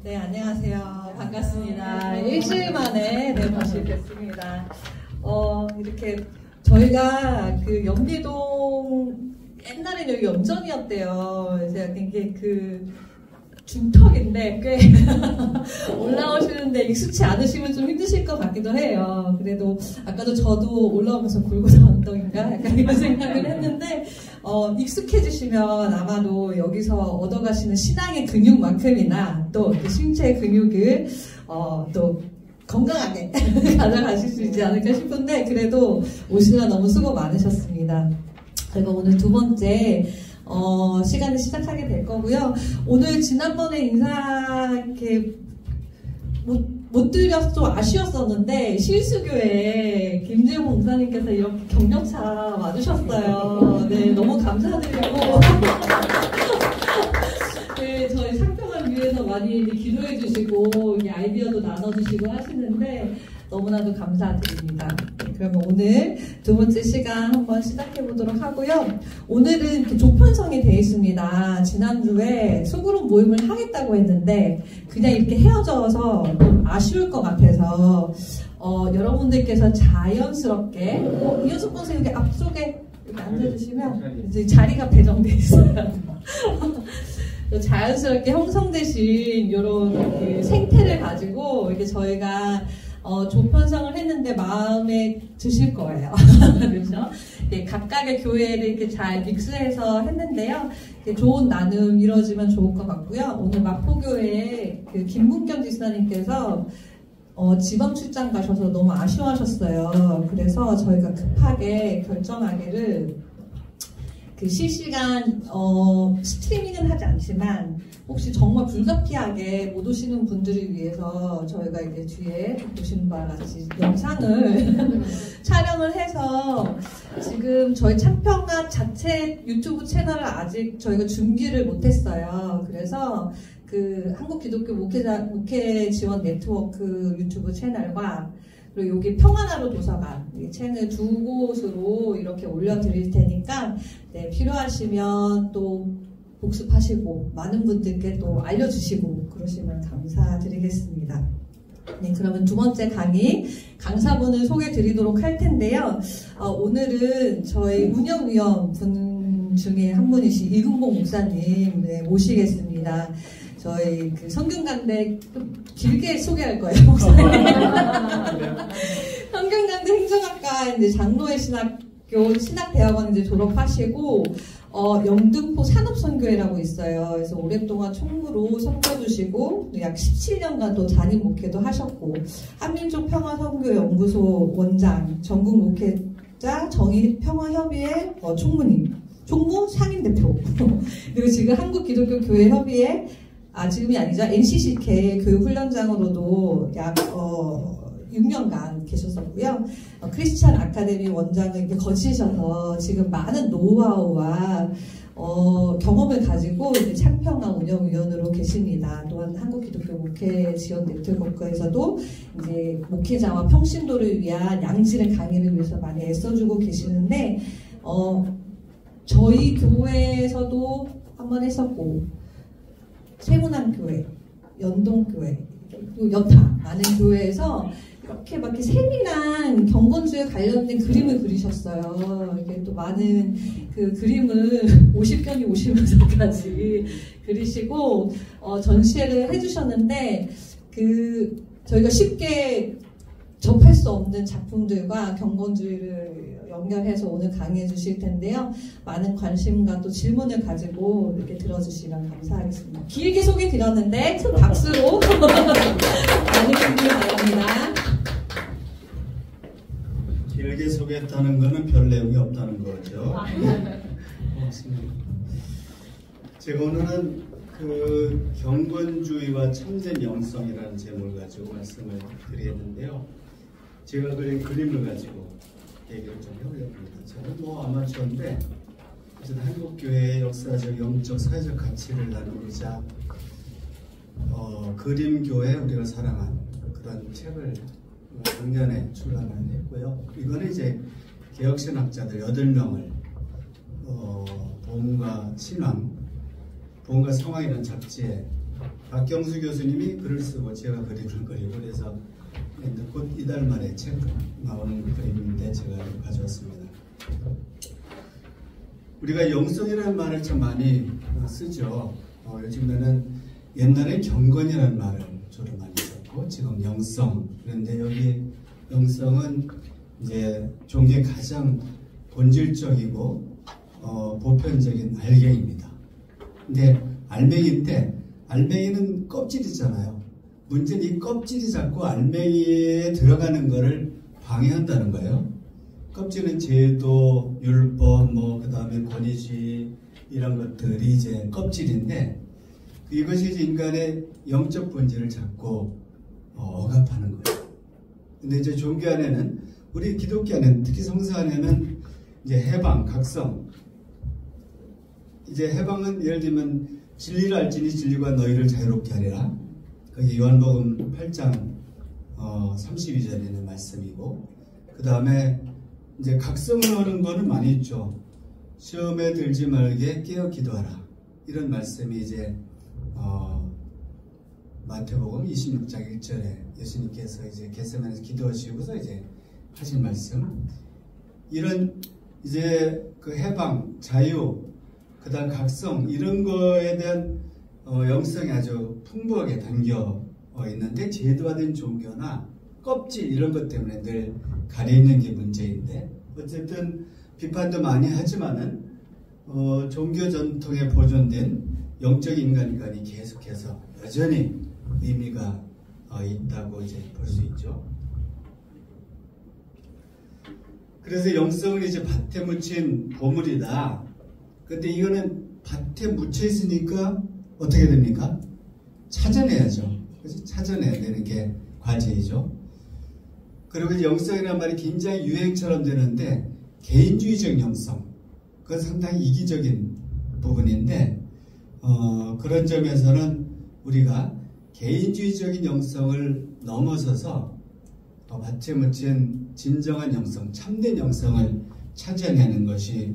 네, 안녕하세요. 반갑습니다. 일주일 만에 다시 뵙습니다. 이렇게 저희가 그 연비동 옛날에는 여기 염전이었대요. 그래서 이게 중턱인데 꽤 올라오시는데 익숙치 않으시면 좀 힘드실 것 같기도 해요. 그래도 아까도 저도 올라오면서 굴고자 언덕인가 약간 이런 생각을 했는데 익숙해지시면 아마도 여기서 얻어가시는 신앙의 근육만큼이나 또 신체의 근육을 또 건강하게 가져가실 수 있지 않을까 싶은데 그래도 오시느라 너무 수고 많으셨습니다. 저희가 오늘 두 번째 시간을 시작하게 될 거고요. 오늘 지난번에 인사 이렇게 못 드려서 좀 아쉬웠었는데 실수교회 김재용 목사님께서 이렇게 격려차 와주셨어요. 네, 너무 감사드리고 네, 저희 상평을 위해서 많이 기도해 주시고 아이디어도 나눠주시고 하시는데 너무나도 감사드립니다. 그러면 오늘 두 번째 시간 한번 시작해 보도록 하고요. 오늘은 이렇게 조편성이 되어 있습니다. 지난주에 소그룹 모임을 하겠다고 했는데 그냥 이렇게 헤어져서 좀 아쉬울 것 같아서 여러분들께서 자연스럽게 이현숙 권사 여기 앞쪽에 이렇게 앉아주시면 이제 자리가 배정되어 있어요. 자연스럽게 형성되신 이런 생태를 가지고 이렇게 저희가 조편성을 했는데 마음에 드실 거예요. 그렇죠? 네, 각각의 교회를 이렇게 잘 믹스해서 했는데요. 좋은 나눔 이루어지면 좋을 것 같고요. 오늘 마포교회에 김문경 지사님께서 지방 출장 가셔서 너무 아쉬워하셨어요. 그래서 저희가 급하게 결정하기를 실시간 스트리밍은 하지 않지만 혹시 정말 불가피하게 못 오시는 분들을 위해서 저희가 이제 뒤에 보시는 바와 같이 영상을 촬영을 해서 지금 저희 참평학 자체 유튜브 채널을 아직 저희가 준비를 못했어요. 그래서 한국기독교 목회 지원 네트워크 유튜브 채널과 그리고 여기 평안하루 도서관 이 채널 두 곳으로 이렇게 올려드릴 테니까 네, 필요하시면 또 복습하시고 많은 분들께 또 알려주시고 그러시면 감사드리겠습니다. 네, 그러면 두 번째 강사분을 소개드리도록 할 텐데요. 오늘은 저희 운영위원 분 중에 한 분이신 이근봉 목사님 모시겠습니다. 저희 성균관대 길게 소개할 거예요. 성균관대 행정학과 이제 장로회 신학대학원 이제 졸업하시고 영등포 산업선교회라고 있어요. 그래서 오랫동안 총무로 섬겨주시고 약 17년간 또 담임 목회도 하셨고 한민족평화선교연구소 원장, 전국 목회자 정의평화협의회 총무 상임대표 그리고 지금 한국기독교교회협의회 지금이 아니죠. NCCK 교육훈련장으로도 약 6년간 계셨었고요. 크리스찬 아카데미 원장을 이렇게 거치셔서 지금 많은 노하우와 경험을 가지고 이제 창평화 운영위원으로 계십니다. 또한 한국기독교 목회 지원 네트워크에서도 이제 목회자와 평신도를 위한 양질의 강의를 위해서 많이 애써주고 계시는데 저희 교회에서도 한번 했었고 세문안교회, 연동교회, 또 여타 많은 교회에서 이렇게 막 세밀한 경건주에 관련된 그림을 그리셨어요. 이게 또 많은 그림을 50견이 오시면서까지 그리시고 전시회를 해주셨는데 저희가 쉽게 접할 수 없는 작품들과 경건주의를 연결해서 오늘 강의해 주실 텐데요. 많은 관심과 또 질문을 가지고 이렇게 들어주시면 감사하겠습니다. 길게 소개 드렸는데 큰 박수로 많이 주시기 바랍니다. 길게 소개했다는 거는 별 내용이 없다는 거죠. 고맙습니다. 제가 오늘은 경건주의와 참된 영성이라는 제목을 가지고 말씀을 드리겠는데요. 제가 그린 그림을 가지고 얘기를 좀 해보려고 합니다. 저는 아마추어인데 어쨌든 한국교회의 역사적, 영적, 사회적 가치를 나누고자 그림교회 우리가 사랑한 그런 책을 작년에 출간을 했고요. 이거는 이제 개혁신학자들 8명을 보험과 신앙, 보험과 상황이라는 잡지에 박경수 교수님이 글을 쓰고 제가 그림을 그리고 그래서 곧 이달 말에 책 나오는 그림인데 제가 가져왔습니다. 우리가 영성이라는 말을 참 많이 쓰죠. 요즘에는 옛날에 경건이라는 말을 주로 많이 썼고 지금 영성. 그런데 여기 영성은 이제 종교의 가장 본질적이고 보편적인 알갱이입니다. 근데 알맹이인데 알맹이는 껍질이잖아요. 문제는 이 껍질이 자꾸 알맹이에 들어가는 것을 방해한다는 거예요. 껍질은 제도, 율법, 그 다음에 권위주의 이런 것들이 이제 껍질인데 이것이 이제 인간의 영적 본질을 자꾸 억압하는 거예요. 근데 이제 종교 안에는 우리 기독교 안에는 특히 성서 안에는 이제 해방, 각성. 이제 해방은 예를 들면 진리를 알지니 진리가 너희를 자유롭게 하리라. 그게 요한복음 8장 32절에 있는 말씀이고 그 다음에 이제 각성을 하는 거는 많이 있죠. 시험에 들지 말게 깨어 기도하라. 이런 말씀이 이제 마태복음 26장 1절에 예수님께서 이제 겟세마네에서 기도하시고서 이제 하신 말씀. 이런 이제 그 해방, 자유, 그 다음 각성 이런 거에 대한 영성이 아주 풍부하게 담겨 있는데 제도화된 종교나 껍질 이런 것 때문에 늘 가려있는 게 문제인데 어쨌든 비판도 많이 하지만은 종교 전통에 보존된 영적 인간관이 계속해서 여전히 의미가 있다고 이제 볼 수 있죠. 그래서 영성은 이제 밭에 묻힌 보물이다. 근데 이거는 밭에 묻혀 있으니까 어떻게 됩니까? 찾아내야죠. 그래서 찾아내야 되는 게 과제이죠. 그리고 이제 영성이라는 말이 굉장히 유행처럼 되는데 개인주의적 영성, 그건 상당히 이기적인 부분인데 그런 점에서는 우리가 개인주의적인 영성을 넘어서서 밭에 묻힌 진정한 영성, 참된 영성을 찾아내는 것이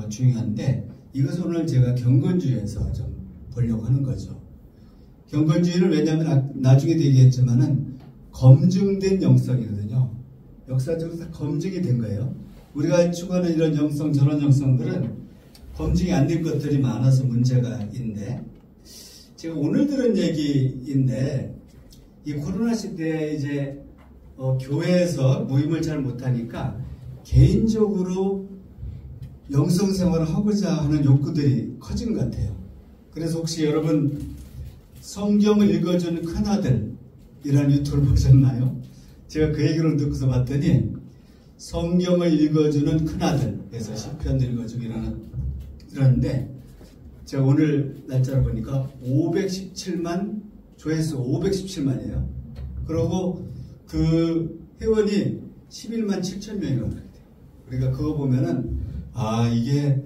중요한데 이것을 오늘 제가 경건주의에서 좀 보려고 하는 거죠. 경건주의는 왜냐하면 나중에 얘기했지만은 검증된 영성이거든요. 역사적으로 다 검증이 된 거예요. 우리가 추구하는 이런 영성, 저런 영성들은 검증이 안 된 것들이 많아서 문제가 있는데 제가 오늘 들은 얘기인데 이 코로나 시대에 이제 교회에서 모임을 잘 못하니까 개인적으로 영성 생활을 하고자 하는 욕구들이 커진 것 같아요. 그래서 혹시 여러분 성경을 읽어주는 큰아들이라는 유튜브를 보셨나요? 제가 그 얘기를 듣고서 봤더니 성경을 읽어주는 큰아들, 그래서 시편도 읽어주고 이러는데 제가 오늘 날짜를 보니까 517만 조회수 517만이에요. 그리고 그 회원이 11만 7천 명인 것 같아요. 그러니까 그거 보면은 이게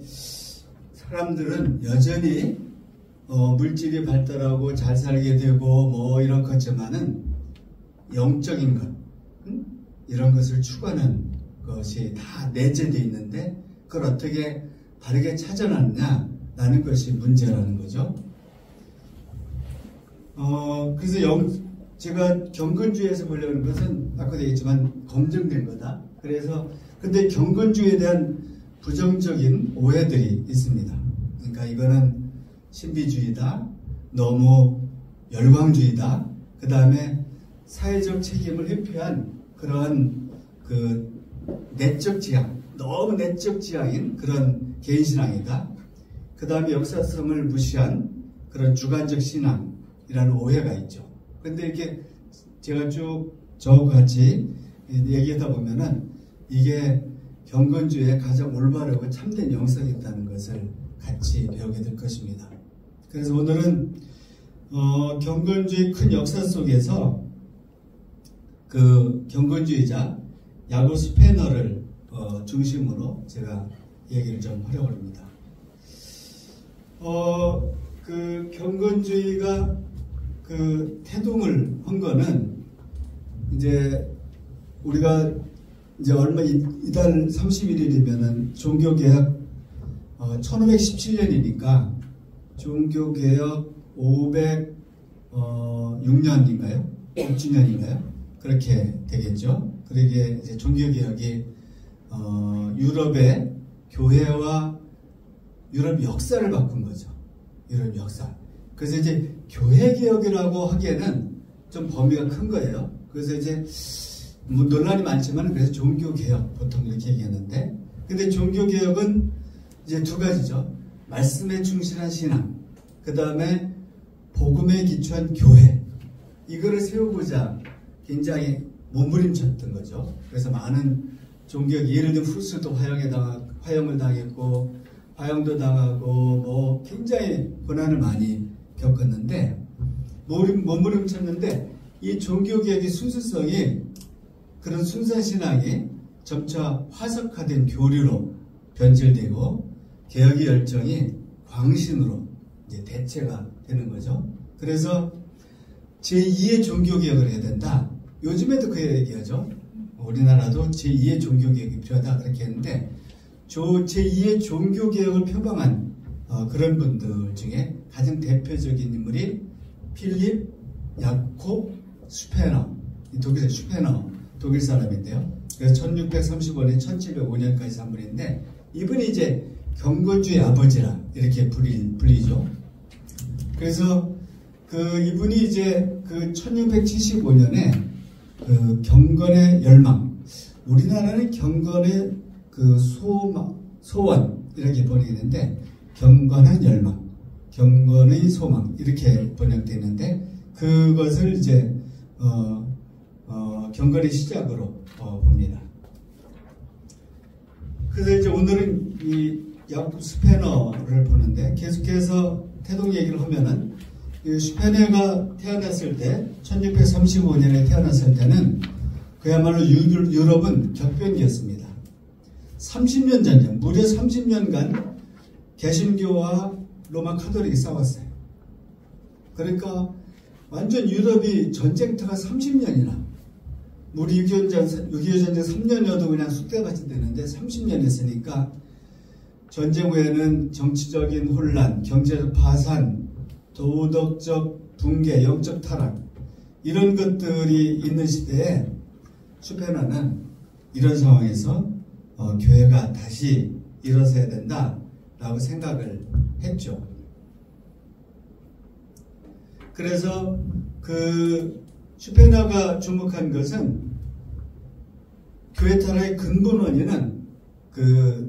사람들은 여전히 물질이 발달하고 잘 살게 되고 이런 것지만은 영적인 것 이런 것을 추구하는 것이 다 내재되어 있는데 그걸 어떻게 바르게 찾아놨냐라는 것이 문제라는 거죠. 그래서 제가 경건주의에서 보려고 하는 것은 아까도 얘기했지만 검증된 거다. 그래서 근데 경건주의에 대한 부정적인 오해들이 있습니다. 그러니까 이거는 신비주의다, 너무 열광주의다, 그 다음에 사회적 책임을 회피한 그런 그 내적 지향, 너무 내적 지향인 그런 개인신앙이다. 그 다음에 역사성을 무시한 그런 주관적 신앙이라는 오해가 있죠. 근데 이렇게 제가 쭉 저하고 같이 얘기하다 보면은 이게 경건주의의 가장 올바르고 참된 영성이 있다는 것을 같이 배우게 될 것입니다. 그래서 오늘은 경건주의 큰 역사 속에서 그 경건주의자 야곱 스페너를 중심으로 제가 얘기를 좀 하려고 합니다. 그 경건주의가 그 태동을 한 거는 이제 우리가 이제 얼마 이달 31일이면은 종교개혁 1517년이니까 종교개혁 6년인가요? 6주년인가요? 그렇게 되겠죠. 그러게 이제 종교개혁이 유럽의 교회와 유럽 역사를 바꾼 거죠. 유럽 역사. 그래서 이제 교회개혁이라고 하기에는 좀 범위가 큰 거예요. 그래서 이제 뭐 논란이 많지만 그래서 종교개혁 보통 이렇게 얘기하는데, 근데 종교개혁은 이제 두 가지죠. 말씀에 충실한 신앙, 그 다음에 복음에 기초한 교회, 이거를 세우고자 굉장히 몸부림쳤던 거죠. 그래서 많은 종교개혁, 예를 들면 후스도 화형을 당했고 화형도 당하고 뭐 굉장히 고난을 많이 겪었는데, 몸부림쳤는데, 이 종교개혁의 순수성이 그런 순수한 신앙이 점차 화석화된 교류로 변질되고 개혁의 열정이 광신으로 이제 대체가 되는 거죠. 그래서 제2의 종교개혁을 해야 된다. 요즘에도 그 얘기하죠. 우리나라도 제2의 종교개혁이 필요하다 그렇게 했는데, 제2의 종교개혁을 표방한 그런 분들 중에 가장 대표적인 인물이 필립 야콥 슈페너, 독일의 슈페너, 독일 사람인데요. 그래서 1635년, 1705년까지 산 분인데, 이분이 이제 경건주의 아버지라 이렇게 불리죠. 그래서 이분이 이제 1675년에 경건의 열망, 우리나라는 경건의 소원 이렇게 번역되는데, 경건한 열망, 경건의 소망 이렇게 번역되는데, 그것을 이제 경건의 시작으로 봅니다. 그래서 이제 오늘은 이 야콥 슈페너를 보는데, 계속해서 태동 얘기를 하면은 슈페너가 태어났을 때 1635년에 태어났을 때는 그야말로 유럽은 격변기였습니다. 30년 전쟁, 무려 30년간 개신교와 로마 카톨릭이 싸웠어요. 그러니까 완전 유럽이 전쟁터가 30년이나, 우리 6.25 전쟁 3년이어도 그냥 쑥대밭이 되는데 30년 했으니까, 전쟁 후에는 정치적인 혼란, 경제적 파산, 도덕적 붕괴, 영적 타락, 이런 것들이 있는 시대에 슈페너는 이런 상황에서 교회가 다시 일어서야 된다라고 생각을 했죠. 그래서 슈페너가 주목한 것은, 교회 타락의 근본 원인은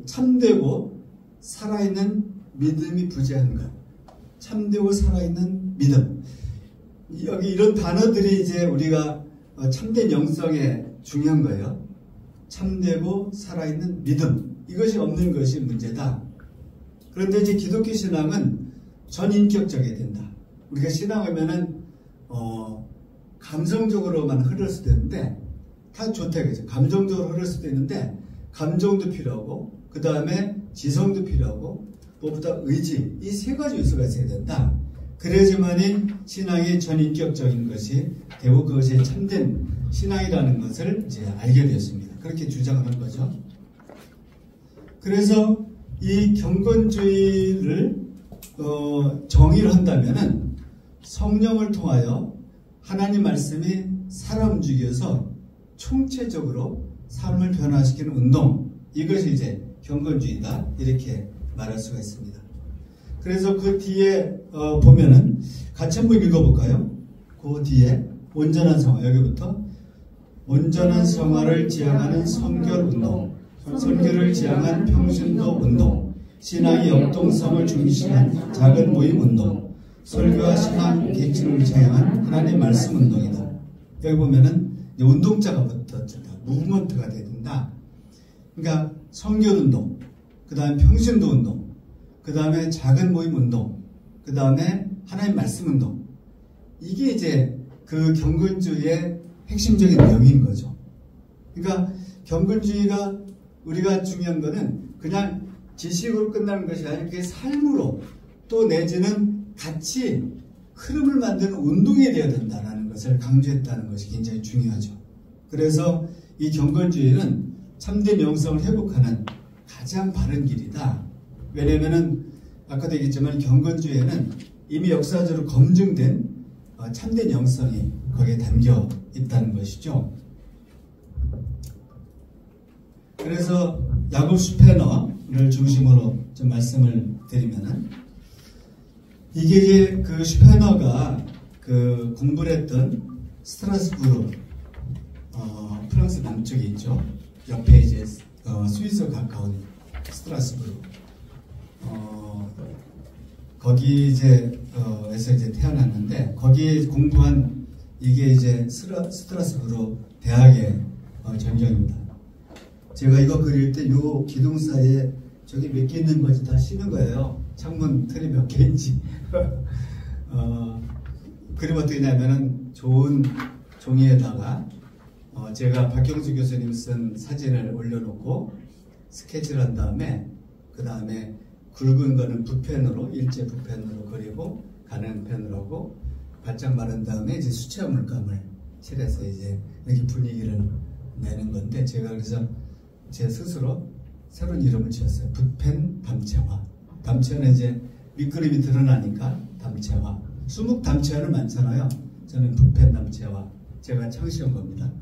참되고 살아있는 믿음이 부재한 것. 참되고 살아있는 믿음. 여기 이런 단어들이 이제 우리가 참된 영성에 중요한 거예요. 참되고 살아있는 믿음. 이것이 없는 것이 문제다. 그런데 이제 기독교 신앙은 전인격적이어야 된다. 우리가 신앙하면은 감성적으로만 흐를 수도 있는데, 다 좋다 그죠. 감정적으로 흐를 수도 있는데, 감정도 필요하고, 그 다음에 지성도 필요하고, 무엇보다 의지, 이 세 가지 요소가 있어야 된다. 그래야지만이 신앙이 전인격적인 것이 되고, 그것이 참된 신앙이라는 것을 이제 알게 되었습니다. 그렇게 주장을 한 거죠. 그래서 이 경건주의를 정의를 한다면은, 성령을 통하여 하나님 말씀이 사람 움직여서 총체적으로 삶을 변화시키는 운동, 이것이 이제 경건주의다 이렇게 말할 수가 있습니다. 그래서 그 뒤에 보면은 같이 한번 읽어볼까요? 그 뒤에 온전한 성화, 여기부터 온전한 성화를 지향하는 성결운동, 선교를 지향한 평신도 운동, 신앙의 역동성을 중시한 작은 모임 운동, 설교와 신앙 계층을 지향한 하나님 말씀 운동이다. 여기 보면은 이제 운동자가 붙었잖아. 무브먼트가 돼야 된다. 그러니까 성결운동, 그 다음에 평신도 운동, 그 다음에 작은 모임 운동, 그 다음에 하나님 말씀 운동. 이게 이제 그 경건주의의 핵심적인 내용인 거죠. 그러니까 경건주의가 우리가 중요한 거는 그냥 지식으로 끝나는 것이 아니라 그게 삶으로, 또 내지는 같이 흐름을 만드는 운동이 되어야 된다는 것을 강조했다는 것이 굉장히 중요하죠. 그래서 이 경건주의는 참된 영성을 회복하는 가장 바른 길이다. 왜냐하면 아까도 얘기했지만 경건주의에는 이미 역사적으로 검증된 참된 영성이 거기에 담겨 있다는 것이죠. 그래서 야곱 슈페너를 중심으로 좀 말씀을 드리면은, 이게 이제 그 슈페너가 그 공부를 했던 스트라스부르, 프랑스 남쪽에 있죠. 옆에 이제 스위스 가까운 스트라스부르, 거기 에서 이제 태어났는데, 거기 공부한 이게 이제 스트라스부르 대학의 전경입니다. 제가 이거 그릴 때 요 기둥 사이에 저기 몇 개 있는 건지 다 씌는 거예요. 창문 틀이 몇 개인지. 그림 어떻게 냐면은 좋은 종이에다가 제가 박경수 교수님 쓴 사진을 올려놓고 스케치를 한 다음에, 그 다음에 굵은 거는 붓펜으로, 일제 붓펜으로 그리고 가는 펜으로 하고, 바짝 마른 다음에 이제 수채화 물감을 칠해서 이제 이렇게 분위기를 내는 건데, 제가 그래서 제 스스로 새로운 이름을 지었어요. 붓펜 담채화. 담채화는 이제 밑그림이 드러나니까 담채화. 수묵 담채화는 많잖아요. 저는 붓펜 담채화. 제가 창시한 겁니다.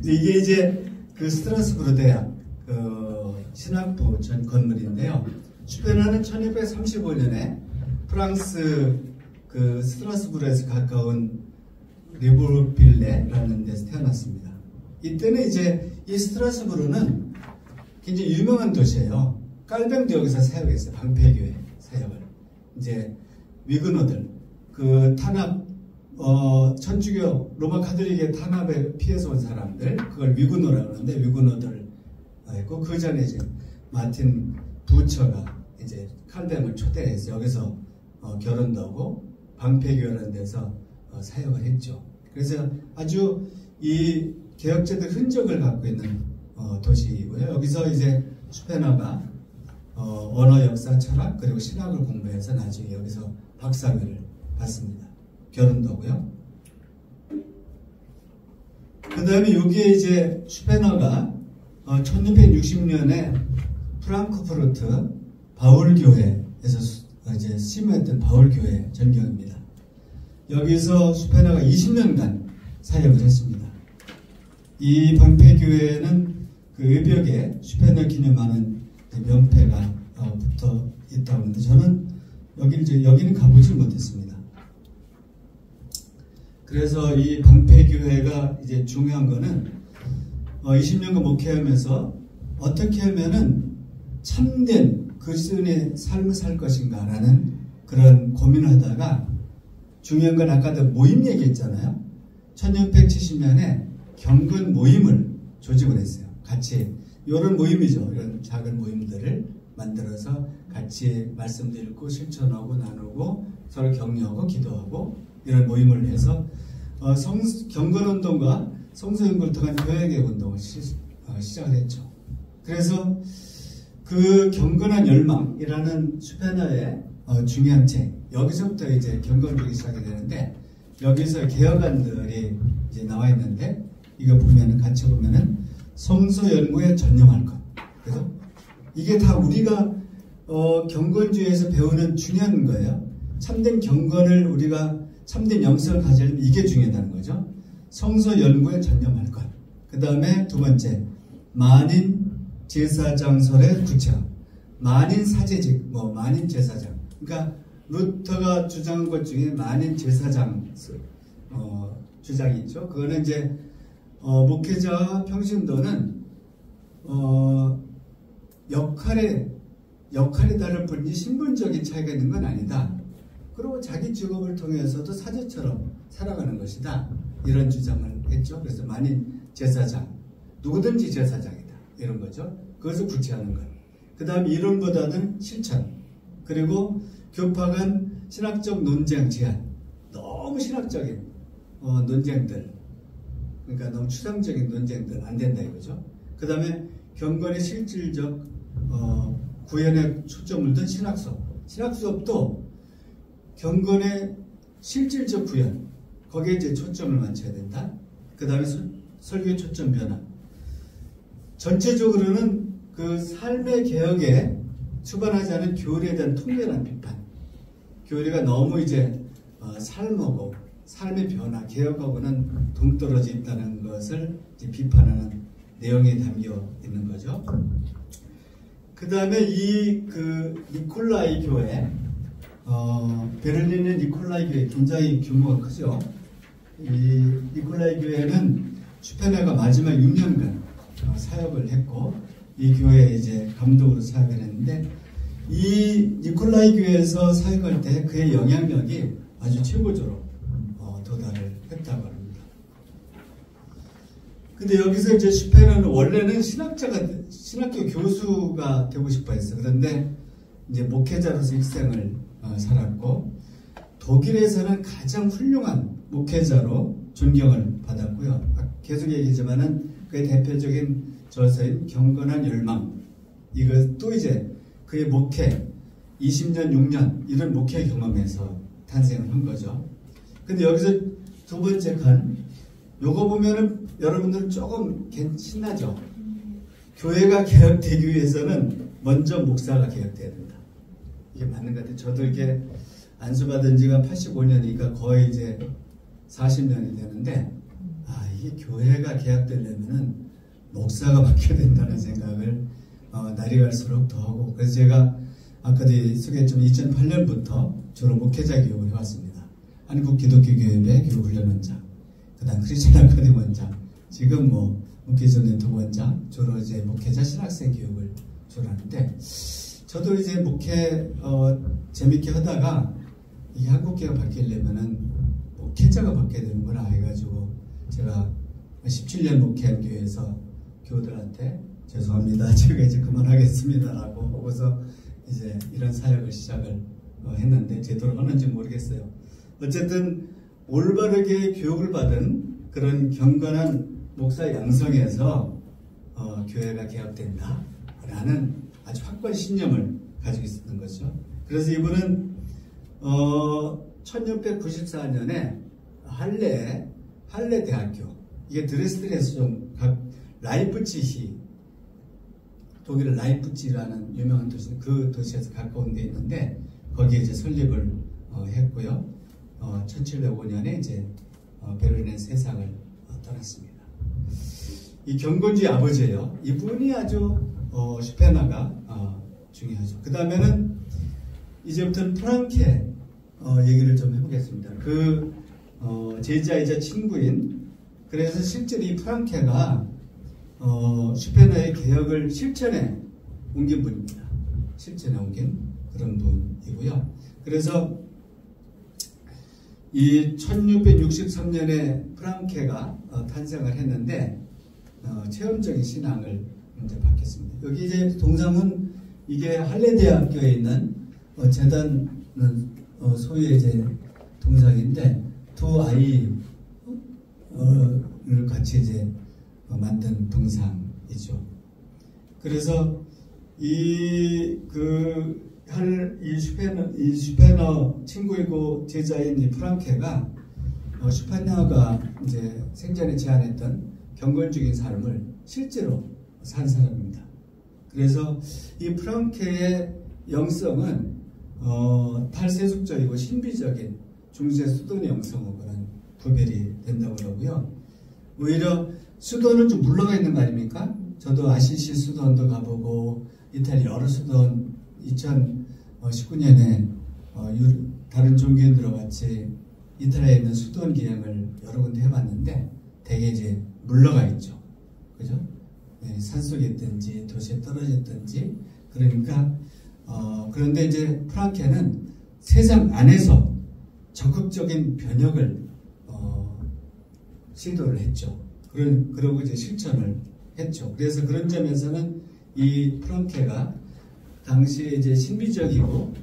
이게 이제 그 스트라스부르 대학 신학부 전 건물인데요. 슈페너는 1635년에 프랑스 그 스트라스부르에서 가까운 리보빌레라는 데서 태어났습니다. 이때는 이제 이 스트라스부르는 굉장히 유명한 도시예요. 깔뱅도 여기서 사역했어요. 방패교회 사역을. 이제 위그너들, 그 탄압, 천주교 로마 카톨릭의 탄압에 피해서 온 사람들, 그걸 위그너라고 하는데, 위그너들 있고, 그 전에 이제 마틴 부처가 이제 칼뱅을 초대해서 여기서 결혼도 하고 방패교회라는 데서 사역을 했죠. 그래서 아주 이 개혁자들 흔적을 갖고 있는 도시이고요. 여기서 이제 슈페너가 언어, 역사, 철학 그리고 신학을 공부해서 나중에 여기서 박사학위를 받습니다. 결혼도 하고요. 그 다음에 여기에 이제 슈페너가 1660년에 프랑크푸르트 바울교회에서 이제 심했던 바울교회 전경입니다. 여기서 슈페너가 20년간 사역을 했습니다. 이 방패교회는 그 의벽에 슈페너 기념하는 명패가 붙어 있다고 하는데, 저는 여기는 가보지 못했습니다. 그래서 이 방패교회가 이제 중요한 거는 20년간 목회하면서 어떻게 하면은 참된 그리스도인의 삶을 살 것인가라는 그런 고민을 하다가, 중요한 건 아까도 모임 얘기했잖아요. 1670년에 경건 모임을 조직을 했어요. 같이 이런 모임이죠. 이런 작은 모임들을 만들어서 같이 말씀도 읽고 실천하고 나누고 서로 격려하고 기도하고 이런 모임을 해서 경건운동과 성서연구를 통한 교회개혁 운동을 시작을 했죠. 그래서 그 경건한 열망이라는 슈페너의 중요한 책, 여기서부터 이제 경건주의 시작이 되는데, 여기서 개혁안들이 이제 나와 있는데, 이거 보면은 같이 보면은 성서 연구에 전념할 것. 그래서 이게 다 우리가 경건주의에서 배우는 중요한 거예요. 참된 경건을 우리가 참된 영성을 가지려면 이게 중요하다는 거죠. 성서 연구에 전념할 것. 그 다음에 두 번째, 만인 제사장설의 구체화. 만인 사제직, 만인 제사장. 그러니까 루터가 주장한 것 중에 만인 제사장 주장이 있죠. 그거는 이제 목회자와 평신도는 역할이 다를 뿐이지 신분적인 차이가 있는 건 아니다. 그리고 자기 직업을 통해서도 사제처럼 살아가는 것이다. 이런 주장을 했죠. 그래서 만인 제사장, 누구든지 제사장이다. 이런 거죠. 그것을 구체하는 것. 그 다음에 이론보다는 실천. 그리고 교파 간 신학적 논쟁 제한. 너무 신학적인 논쟁들, 그러니까 너무 추상적인 논쟁들 안 된다 이거죠. 그 다음에 경건의 실질적 구현에 초점을 둔 신학수업도 경건의 실질적 구현, 거기에 이제 초점을 맞춰야 된다. 그 다음에 설교의 초점 변화. 전체적으로는 그 삶의 개혁에 수반하지 않은 교리에 대한 통렬한 비판. 교리가 너무 이제 삶하고 삶의 변화, 개혁하고는 동떨어져 있다는 것을 이제 비판하는 내용이 담겨 있는 거죠. 그 다음에 그 니콜라이 교회, 베를린의 니콜라이 교회 굉장히 규모가 크죠. 이 니콜라이 교회는 슈페너가 마지막 6년간 사역을 했고, 이 교회에 이제 감독으로 사역을 했는데, 이 니콜라이 교회에서 사역할 때 그의 영향력이 아주 최고조로 도달을 했다고 합니다. 근데 여기서 이제 슈페너는 원래는 신학교 교수가 되고 싶어 했어요. 그런데 이제 목회자로서 일생을 살았고, 독일에서는 가장 훌륭한 목회자로 존경을 받았고요. 계속 얘기했지만은 그의 대표적인 저서인 경건한 열망, 이것도 이제 그의 목회 20년, 6년 이런 목회 경험에서 탄생을 한 거죠. 근데 여기서 두 번째 칸, 요거 보면은 여러분들 조금 신나죠? 교회가 개혁되기 위해서는 먼저 목사가 개혁돼야 된다. 이게 맞는 것 같아요. 저도 이렇게 안수받은 지가 85년이니까 거의 이제 40년이 되는데, 이게 교회가 개혁되려면은 목사가 바뀌어야 된다는 생각을 날이 갈수록 더 하고, 그래서 제가 아까도 소개했지만 2008년부터 주로 목회자 교육을 해왔습니다. 한국기독교교회의 교육훈련원장, 그 다음 크리스천 아카데미 원장, 지금 목회자 네트워크 원장, 주로 이제 목회자 신학생 교육을 주로 하는데, 저도 이제 목회 재밌게 하다가 이게 한국교회가 바뀌려면은 목회자가 바뀌어야 되는구나 해가지고, 제가 17년 목회한 교회에서 교우들한테 죄송합니다, 제가 이제 그만하겠습니다라고 하고서 이제 이런 사역을 시작을 했는데, 제대로 하는지 모르겠어요. 어쨌든 올바르게 교육을 받은 그런 경건한 목사 양성에서 교회가 개혁된다라는 아주 확고한 신념을 가지고 있었던 거죠. 그래서 이분은 1694년에 할레 대학교, 이게 드레스덴에서 좀 라이프치히, 독일의 라이프치히라는 유명한 도시, 그 도시에서 가까운 데 있는데 거기에 이제 설립을 했고요. 1705년에 이제 베를린 세상을 떠났습니다. 이 경건주의 아버지예요. 이분이 아주 슈페너가 중요하죠. 그 다음에는 이제부터는 프랑케 얘기를 좀 해보겠습니다. 그 제자이자 친구인, 그래서 실제로 이 프랑케가 슈페너의 개혁을 실천에 옮긴 분입니다. 실천에 옮긴 그런 분이고요. 그래서 이 1663년에 프랑케가 탄생을 했는데 체험적인 신앙을 이제 받겠습니다. 여기 이제 동상은 이게 할레 대학교에 있는 재단은 소유의 이제 동상인데, 두 아이를 같이 이제 만든 동상이죠. 그래서 이 슈페너 친구이고 제자인 이 프랑케가 슈페너가 이제 생전에 제안했던 경건적인 삶을 실제로 산 사람입니다. 그래서 이 프랑케의 영성은 탈세속적이고 신비적인 중세 수도의 영성하고는 구별이 된다고 그러고요. 오히려 수도는 좀 물러가 있는 거 아닙니까? 저도 아시시 수도원도 가보고 이탈리 여러 수도원 2019년에 다른 종교인들과 같이 이탈리아에 있는 수도원 기행을 여러 군데 해봤는데 되게 이제 물러가 있죠. 그죠? 네, 산속에 있든지 도시에 떨어져 있든지. 그러니까 그런데 이제 프랑케는 세상 안에서 적극적인 변혁을 시도를 했죠. 그러고 이제 실천을 했죠. 그래서 그런 점에서는 이 프랑케가 당시에 이제 신비적이고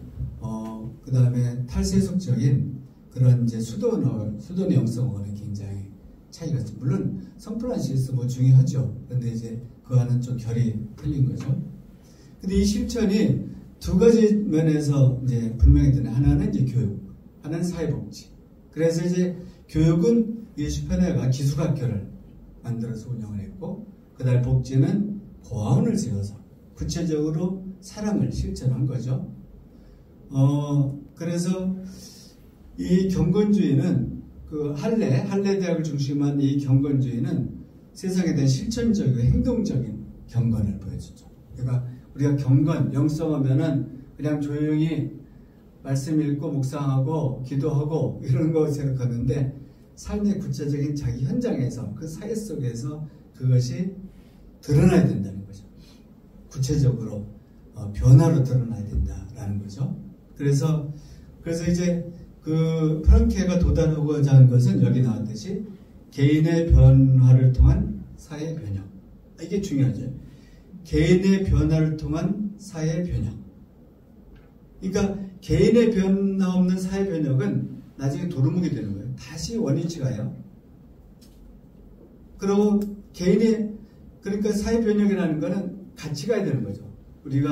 그 다음에 탈세속적인 그런 이제 수도원의 영성과는 굉장히 차이가 있죠. 물론 성프란시스 중요하죠. 그런데 이제 그와는 좀 결이 틀린 거죠. 근데 이 실천이 두 가지 면에서 이제 분명했는데, 하나는 이제 교육, 하나는 사회복지. 그래서 이제 교육은 이 슈페너가 기숙학교를 만들어서 운영을 했고, 그다음 복지는 고아원을 세워서 구체적으로 사랑을 실천한 거죠. 그래서 이 경건주의는 그 할레 대학을 중심한 이 경건주의는 세상에 대한 실천적이고 행동적인 경건을 보여주죠. 그러니까 우리가 경건, 영성하면은 그냥 조용히 말씀 읽고 묵상하고 기도하고 이런 거 생각하는데 삶의 구체적인 자기 현장에서 그 사회 속에서 그것이 드러나야 된다는 거죠. 구체적으로 변화로 드러나야 된다라는 거죠. 그래서 이제 그 프랑케가 도달하고자 하는 것은 여기 나왔듯이 개인의 변화를 통한 사회 변형. 이게 중요하죠. 개인의 변화를 통한 사회 변형. 그러니까 개인의 변화 없는 사회 변혁은 나중에 도루묵이 되는 거예요. 다시 원위치 가요. 그리고 그러니까 사회 변혁이라는 거는 같이 가야 되는 거죠. 우리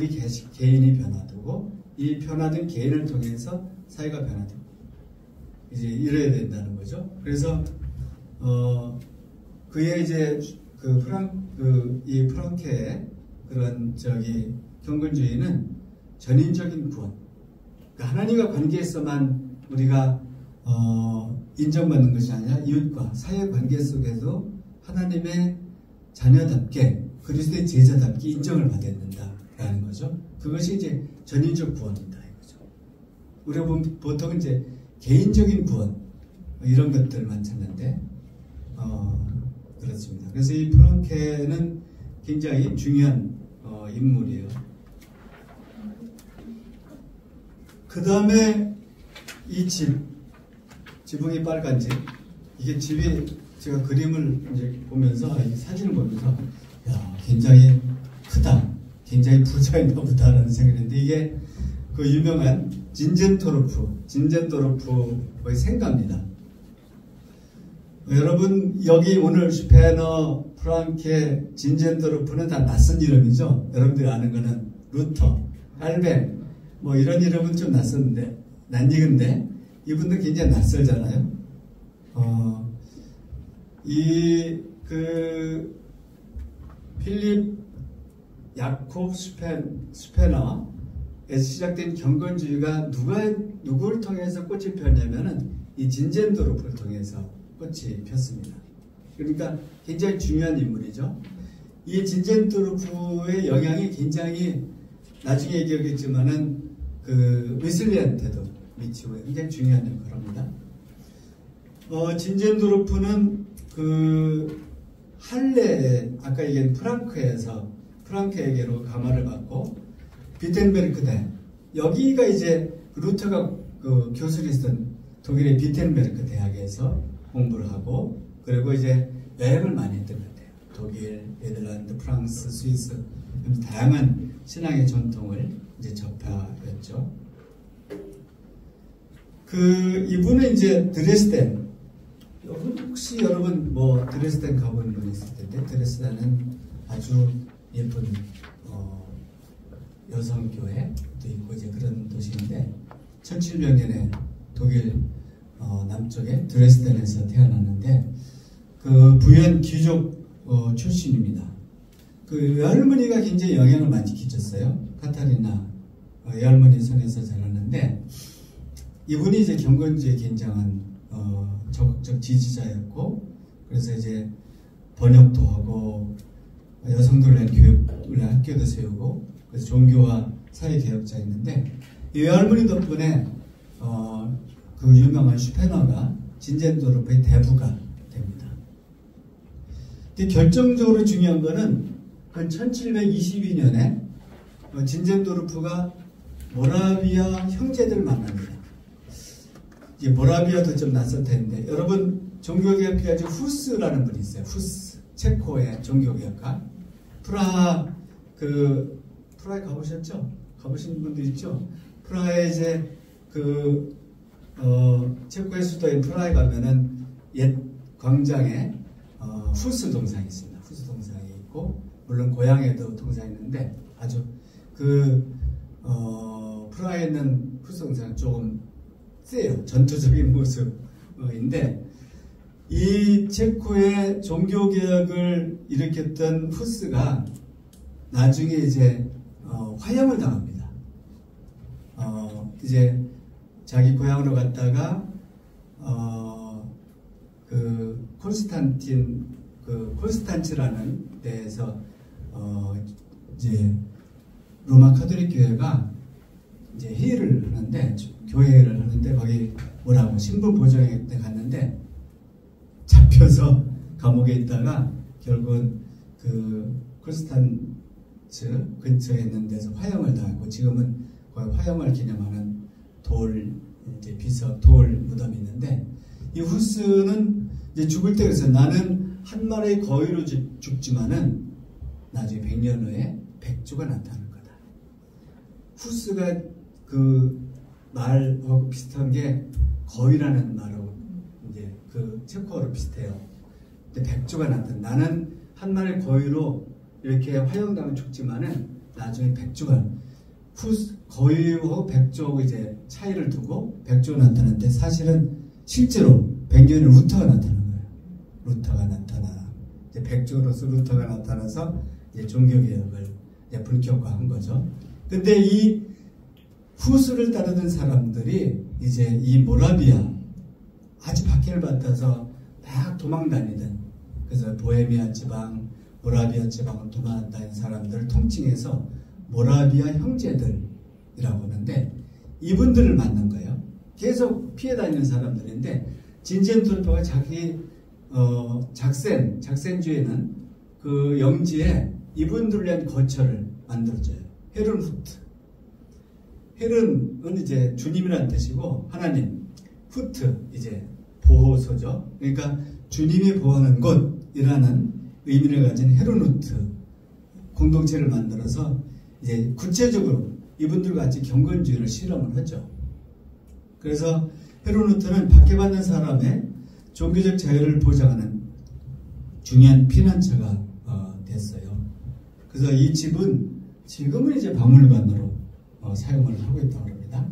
개인이 변화되고 이 변화된 개인을 통해서 사회가 변화되고 이제 이래야 된다는 거죠. 그래서 그의 이제 이 프랑케의 그런 경건주의는 전인적인 구원. 그러니까 하나님과 관계에서만 우리가 인정받는 것이 아니라 이웃과 사회 관계 속에서 하나님의 자녀답게 그리스도의 제자답게 인정을 받아야 된다라는 거죠. 그것이 이제 전인적 구원이다 이거죠. 우리가 보통 이제 개인적인 구원 이런 것들만 찾는데 그렇습니다. 그래서 이 프랑케는 굉장히 중요한 인물이에요. 그 다음에 이 지붕이 빨간 집. 이게 집이 제가 그림을 이제 보면서 이 사진을 보면서 야 굉장히 크다, 굉장히 부자인가 보다라는 생각이 했는데 이게 그 유명한 진젠도르프의 생가입니다. 여러분 여기 오늘 슈페너, 프랑케, 진젠도르프는 다 낯선 이름이죠. 여러분들이 아는 거는 루터, 알벤 뭐 이런 이름은 좀 낯익은데 이분들 굉장히 낯설잖아요. 필립 야콥 슈페너에서 시작된 경건주의가 누구를 통해서 꽃이 폈냐면은 이 진젠도르프를 통해서 꽃이 폈습니다. 그러니까 굉장히 중요한 인물이죠. 이 진젠도르프의 영향이 굉장히 나중에 얘기하겠지만은 웨슬리한테도 미치고 굉장히 중요한 역할을 합니다. 진젠도르프는 할레 아까 얘기한 프랑크에게로 감화를 받고 비텐베르크 대학 여기가 이제 루터가 교수를 했던 독일의 비텐베르크 대학에서 공부를 하고 그리고 이제 여행을 많이 했던 것 같아요. 독일, 네덜란드, 프랑스, 스위스 다양한 신앙의 전통을 이제 접하였죠. 이분은 이제 드레스덴. 혹시 여러분 드레스덴 가본 분 있을 텐데 드레스덴은 아주 예쁜 여성교회도 있고 이제 그런 도시인데 1700년에 독일 남쪽에 드레스덴에서 태어났는데 부연 귀족 출신입니다. 외할머니가 굉장히 영향을 많이 끼쳤어요. 카타리나 외할머니 손에서 자랐는데 이분이 이제 경건주의에 굉장한 적극적 지지자였고 그래서 이제 번역도 하고 여성들을 위한 학교도 세우고 그래서 종교와 사회 개혁자였는데 이 외할머니 덕분에 유명한 슈페너가 진젠도르프의 대부가 됩니다. 근데 결정적으로 중요한 거는 1722년에 진젠도르프가 모라비아 형제들을 만납니다. 이제 모라비아도 좀 낯설 텐데 여러분 종교개혁가 중 후스라는 분이 있어요. 후스 체코의 종교개혁가. 프라하에 가보셨죠? 가보신 분들 있죠? 프라하에 이제 체코의 수도인 프라하에 가면은 옛 광장에 후스 동상이 있습니다. 후스 동상이 있고 물론 고향에도 동상이 있는데 아주 프라하에 있는 후스 동상은 조금 세요. 전투적인 모습인데 이 체코의 종교개혁을 일으켰던 후스가 나중에 이제 화형을 당합니다. 이제 자기 고향으로 갔다가 그 콘스탄츠라는 데에서 이제 로마 카톨릭 교회가 이제 회의를 하는데, 교회를 하는데 거기 뭐라고 신분 보정회 때 갔는데 잡혀서 감옥에 있다가 결국은 그 콘스탄츠 근처에 있는 데서 화형을 당하고, 지금은 거기 화형을 기념하는 돌 무덤이 있는데, 이 후스는 이제 죽을 때 그래서 나는 한 마리의 거위로 죽지만은 나중에 100년 후에 백조가 나타날 거다. 후스가 그 말하고 비슷한 게 거위라는 말하고 이제 그 체코어로 비슷해요. 근데 백조가 나타나. 나는 한 마리의 거위로 이렇게 화형당하면 죽지만은 나중에 백조가, 거위하고 백조하고 이제 차이를 두고 백조가 나타나는데, 사실은 실제로 100년에 루터가 나타나는 거예요. 루터가 나타나, 이제 백조로서 루터가 나타나서 이제 종교개혁을 이제 본격화한 거죠. 근데 이 후스를 따르던 사람들이 이제 이 모라비아, 아주 박해를 받아서 막 도망다니던, 그래서 보헤미아 지방, 모라비아 지방을 도망다니는 사람들을 통칭해서 모라비아 형제들이라고 하는데, 이분들을 만난 거예요. 계속 피해 다니는 사람들인데, 진젠토르파가 자기 작센주에는 그 영지에 이분들을 위한 거처를 만들어줘요. 헤른후트. 헤른은 이제 주님이라는 뜻이고, 하나님, 후트 이제 보호소죠. 그러니까 주님이 보호하는 곳이라는 의미를 가진 헤른후트 공동체를 만들어서 이제 구체적으로 이분들과 같이 경건주의를 실험을 하죠. 그래서 헤른후트는 박해받는 사람의 종교적 자유를 보장하는 중요한 피난처가 됐어요. 그래서 이 집은 지금은 이제 박물관으로 사용을 하고 있다고 합니다.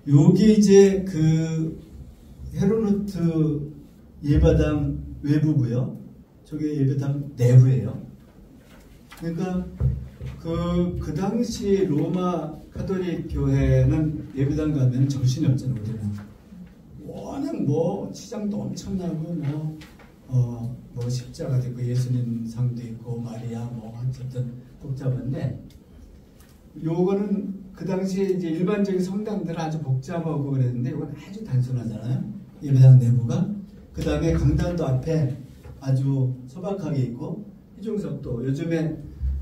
요게 이제 그 헤른후트 예배당 외부고요. 저게 예배당 내부예요. 그러니까 그 당시 로마 카톨릭 교회는 예배당 가면 정신이 없잖아요. 우리는 워낙 뭐 시장도 엄청나고 뭐 십자가도 있고 예수님 상도 있고 마리아 뭐 어쨌든 복잡한데, 요거는 그 당시에 이제 일반적인 성당들은 아주 복잡하고 그랬는데, 이건 아주 단순하잖아요. 예배당 내부가. 그 다음에 강단도 앞에 아주 소박하게 있고, 희중석도 요즘에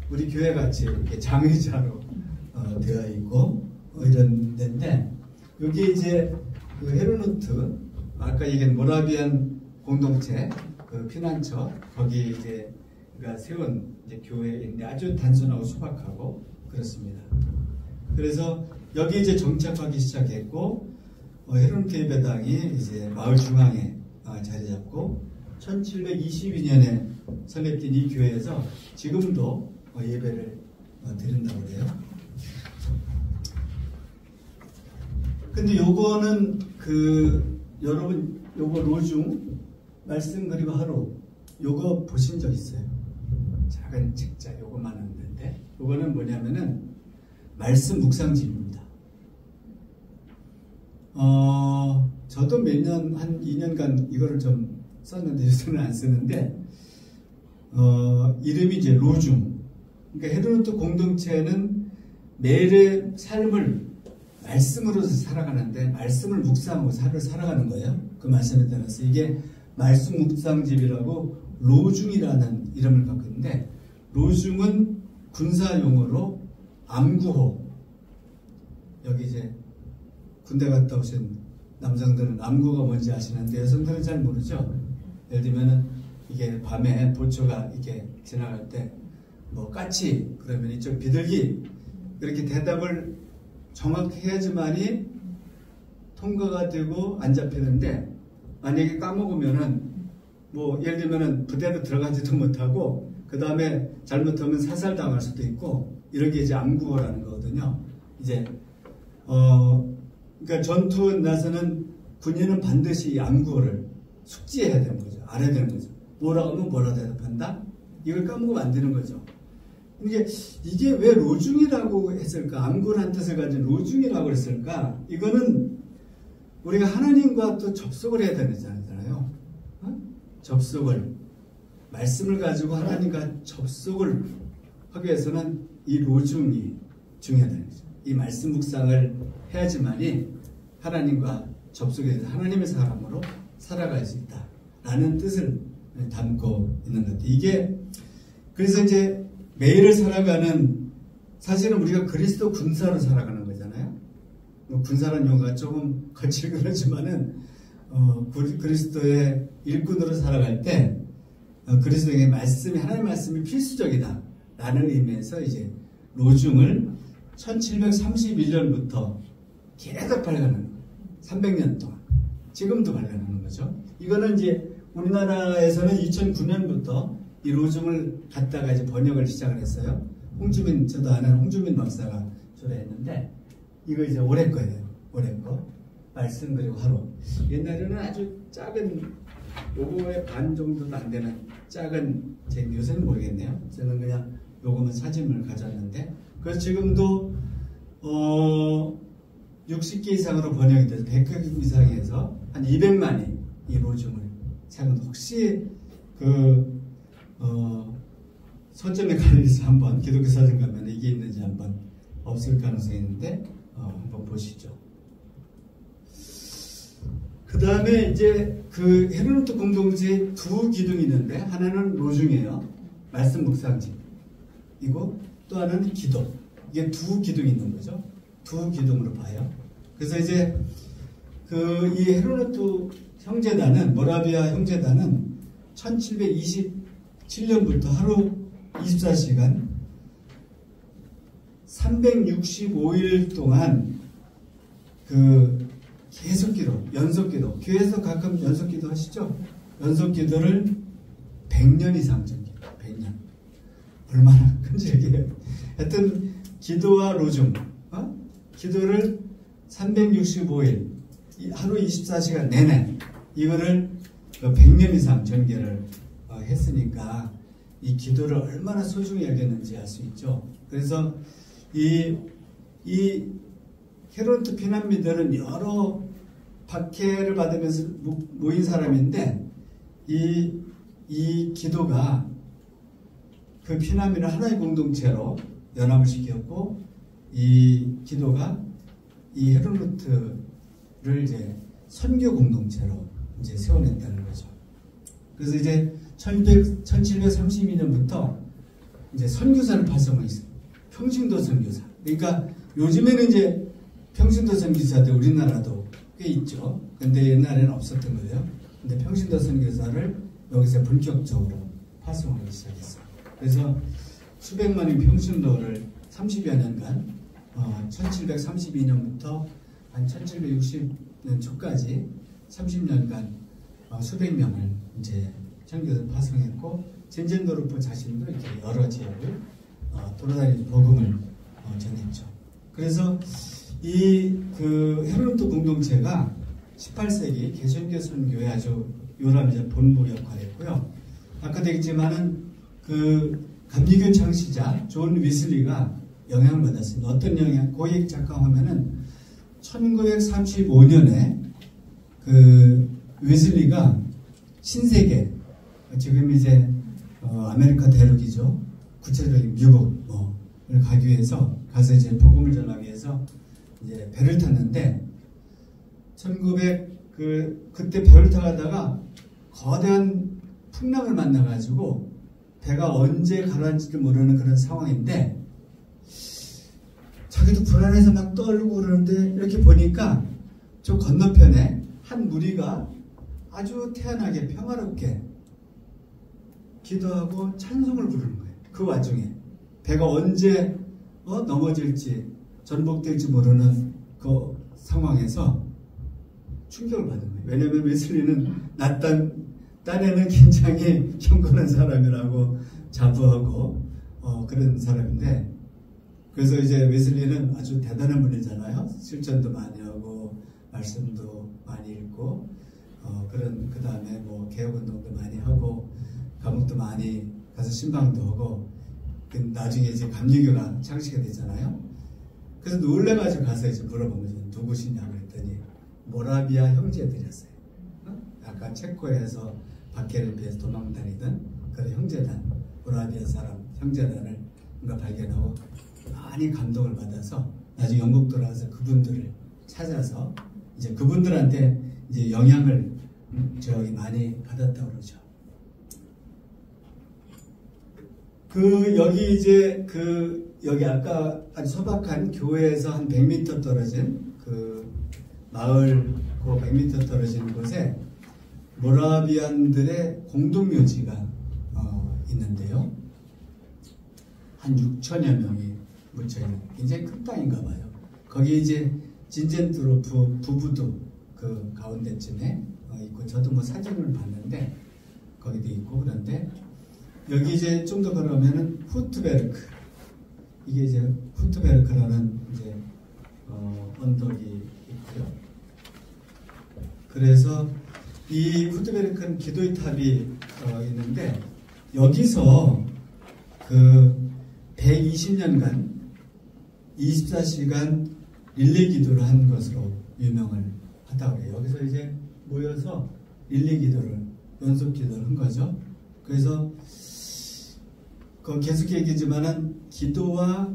우리 교회 같이 이렇게 장의자로 되어 있고 이런 데인데, 여기 이제 그 헤른후트, 아까 얘기한 모라비안 공동체 그 피난처, 거기 이제 그가 세운 이제 교회인데 아주 단순하고 소박하고 그렇습니다. 그래서 여기 이제 정착하기 시작했고, 헤른후트 예배당이 이제 마을 중앙에 자리 잡고 1722년에 설립된 이 교회에서 지금도 예배를 드린다고 그래요. 근데 요거는 여러분 요거 로중 말씀 그리고 하루 요거 보신 적 있어요? 작은 책자 요거만 했는데, 요거는 뭐냐면은 말씀 묵상집입니다. 저도 몇 년, 한 2년간 이거를 좀 썼는데 요새는 안 쓰는데, 이름이 이제 로중. 그러니까 헤른후트 공동체는 매일의 삶을 말씀으로서 살아가는데, 말씀을 묵상하고 살아가는 거예요. 그 말씀에 따라서 이게 말씀 묵상집이라고 로중이라는 이름을 갖고 있는데, 로중은 군사 용어로 암구호. 여기 이제 군대 갔다 오신 남성들은 암구가 뭔지 아시는데 여성들은 잘 모르죠. 예를 들면은 이게 밤에 보초가 이렇게 지나갈 때 뭐 까치 그러면 이쪽 비둘기 이렇게 대답을 정확히 해야지만이 통과가 되고 안 잡히는데, 만약에 까먹으면은 뭐 예를 들면은 부대로 들어가지도 못하고 그 다음에 잘못하면 사살당할 수도 있고, 이런 게 이제 암구호라는 거거든요. 이제 그러니까 전투에 나서는 군인은 반드시 이 암구호를 숙지해야 되는 거죠. 알아야 되는 거죠. 뭐라고 하면 뭐라 대답한다? 이걸 까먹으면 안 되는 거죠. 이게 왜 로중이라고 했을까? 암굴한 뜻을 가진 로중이라고 했을까? 이거는 우리가 하나님과 또 접속을 해야 되잖아요. 접속을, 말씀을 가지고 하나님과 접속을 하기 위해서는 이 로중이 중요하다는 거죠. 이 말씀 묵상을 해야지만이 하나님과 접속해서 하나님의 사람으로 살아갈 수 있다라는 뜻을 담고 있는 것 같아요. 이게 그래서 이제 매일을 살아가는, 사실은 우리가 그리스도 군사로 살아가는 거잖아요. 군사라는 용어가 조금 거칠긴 하지만은 그리스도의 일꾼으로 살아갈 때 그리스도의 말씀이, 하나님의 말씀이 필수적이다 라는 의미에서 이제 로중을 1731년부터 계속 발간하는 거예요. 300년 동안. 지금도 발간하는 거죠. 이거는 이제 우리나라에서는 2009년부터 이 로중을 갖다가 이제 번역을 시작을 했어요. 저도 아는 홍주민 박사가 조례했는데, 이거 이제 올해 거예요. 올해 거. 말씀 그리고 하루. 옛날에는 아주 작은, 요거의 반 정도도 안 되는 작은, 요새는 모르겠네요. 저는 그냥 요거만 사진을 가져왔는데, 그래서 지금도 60개 이상으로 번역이 돼서 100개 이상에서 한 200만이 이 로중을 사용합니다. 혹시 서점에 가려서 한번 기독교 사전 가면 이게 있는지 한번 없을 가능성이 있는데 한번 보시죠. 그 다음에 이제 그 헤르노트 공동체에 두 기둥이 있는데, 하나는 로중이에요. 말씀 묵상집이고 또 하나는 기도. 이게 두 기둥이 있는 거죠. 두 기둥으로 봐요. 그래서 이제 이 헤르노트 형제단은, 모라비아 형제단은 1727년부터 하루 24시간 365일 동안 계속 기도, 연속 기도, 교회에서 가끔 연속 기도 하시죠? 연속 기도를 100년 이상 전기해요. 100년. 얼마나 끈질기게. 하여튼 기도와 로중, 기도를 365일, 하루 24시간 내내 이거를 100년 이상 전개를 했으니까 이 기도를 얼마나 소중히 여겼는지 알 수 있죠. 그래서 이 헤르노트 피난민들은 여러 박해를 받으면서 모인 사람인데, 이 기도가 그 피난민을 하나의 공동체로 연합을 시켰고, 이 기도가 이 헤르노트를 이제 선교 공동체로 이제 세워냈다는 거죠. 그래서 이제 1732년부터 이제 선교사를 발송했어요. 평신도 선교사. 그러니까 요즘에는 이제 평신도 선교사들 우리나라도 꽤 있죠. 근데 옛날에는 없었던 거예요. 근데 평신도 선교사를 여기서 본격적으로 파송하기 시작했어요. 그래서 수백만의 평신도를 30여 년간 1732년부터 한 1760년 초까지 30년간 수백 명을 이제 선교사를 파송했고, 젠젠도르프 자신도 이렇게 여러 지역을 돌아다니면서 복음을 전했죠. 그래서 이 헤르노트 공동체가 18세기 개신교 선교의 아주 요람이자 본부 역할을 했고요. 아까도 얘기했지만은 감리교 창시자 존 위슬리가 영향을 받았습니다. 어떤 영향? 고액 작가하면은 1935년에 위슬리가 신세계, 지금 이제 아메리카 대륙이죠. 구체적인 미국을 가기 위해서 가서 이제 복음을 전하기 위해서 이제 배를 탔는데, 그때 배를 타다가 거대한 풍랑을 만나가지고 배가 언제 가라앉을지 모르는 그런 상황인데, 자기도 불안해서 막 떨고 그러는데, 이렇게 보니까 저 건너편에 한 무리가 아주 태연하게 평화롭게 기도하고 찬송을 부르는 거예요. 그 와중에 배가 언제 넘어질지 전복될지 모르는 그 상황에서 충격을 받은 거예요. 왜냐하면 웨슬리는 딴에는 굉장히 경건한 사람이라고 자부하고 그런 사람인데, 그래서 이제 웨슬리는 아주 대단한 분이잖아요. 실전도 많이 하고 말씀도 많이 읽고 그 다음에 뭐 개혁운동도 많이 하고 감옥도 많이 가서 신방도 하고 나중에 이제 감리교가 창시가 되잖아요. 그래서 놀래가지고 가서 이제 물어본 거죠. 누구시냐 그랬더니 모라비아 형제들이었어요. 아까 체코에서 박해를 피해서 도망다니던 그 형제단, 모라비아 사람 형제단을 뭔가 발견하고 많이 감동을 받아서 나중에 영국 돌아가서 그분들을 찾아서 이제 그분들한테 이제 영향을 저기 많이 받았다고 그러죠. 여기 이제 여기 아까 아주 소박한 교회에서 한 100m 떨어진 마을 100m 떨어진 곳에 모라비안들의 공동묘지가 있는데요. 한 6천여 명이 묻혀있는 굉장히 큰 땅인가 봐요. 거기 이제 진젠트로프 부부도 그 가운데쯤에 있고, 저도 뭐 사진을 봤는데 거기도 있고. 그런데 여기 이제 좀 더 걸어가면은 후트베르크, 이게 이제 후트베르크라는 이제 언덕이 있고요. 그래서 이 후트베르크는 기도의 탑이 있는데 여기서 120년간 24시간 릴레이 기도를 한 것으로 유명을 하다고 해요. 여기서 이제 모여서 릴레이 기도를, 연속 기도를 한 거죠. 그래서 계속 얘기지만은 기도와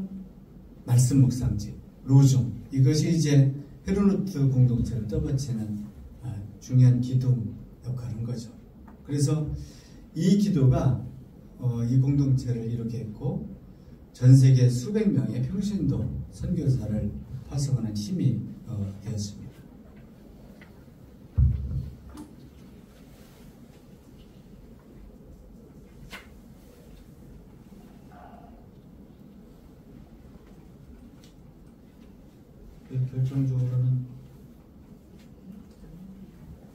말씀 묵상집, 로중, 이것이 이제 헤르노트 공동체를 떠받치는 중요한 기둥 역할을 한 거죠. 그래서 이 기도가 이 공동체를 이루게 했고, 전 세계 수백 명의 평신도 선교사를 파송하는 힘이 되었습니다. 결정적으로는